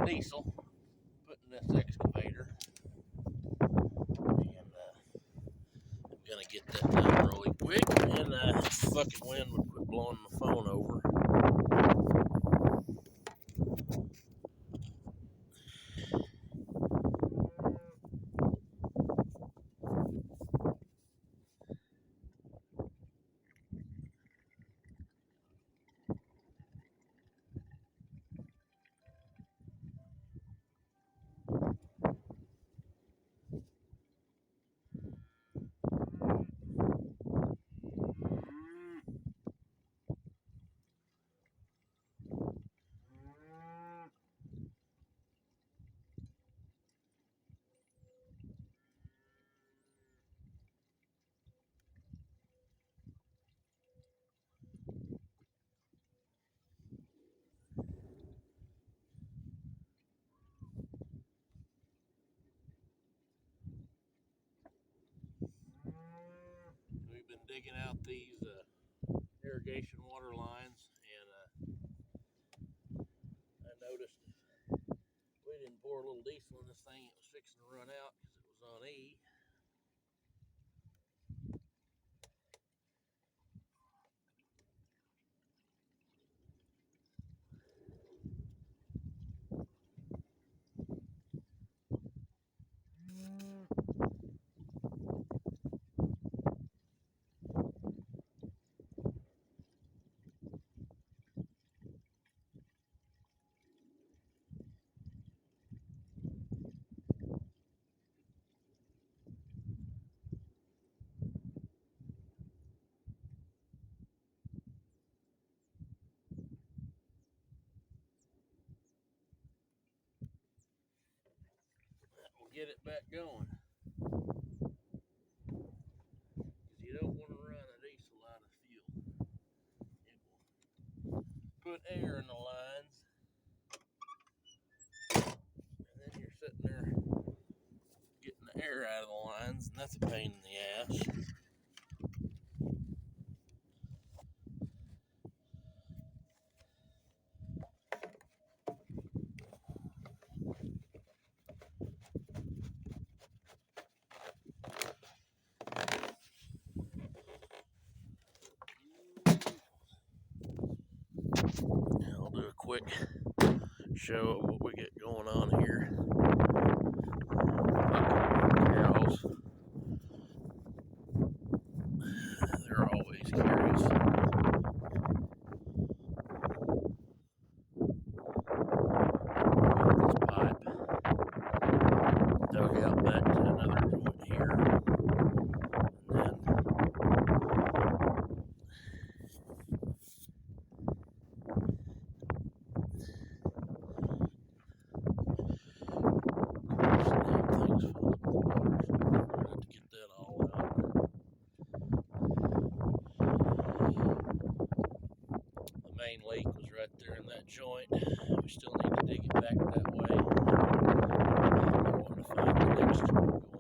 diesel, putting this excavator, and I'm gonna get that done really quick, and fucking wind would quit blowing my phone over. We've been digging out these irrigation water lines, and I noticed we didn't pour a little diesel in this thing. It was fixing to run out because it was on E. We'll get it back going. Because you don't want to run a diesel out of fuel. It will put air in the lines. And then you're sitting there getting the air out of the lines, and that's a pain in the ass. I'll do a quick show of what we get going on here. Cows, they're always curious. This pipe dug out back to another joint here, and then things full of water, so we're going to have to get that all out. The main leak was right there in that joint. We still need to dig it back that way. I want to find the next joint.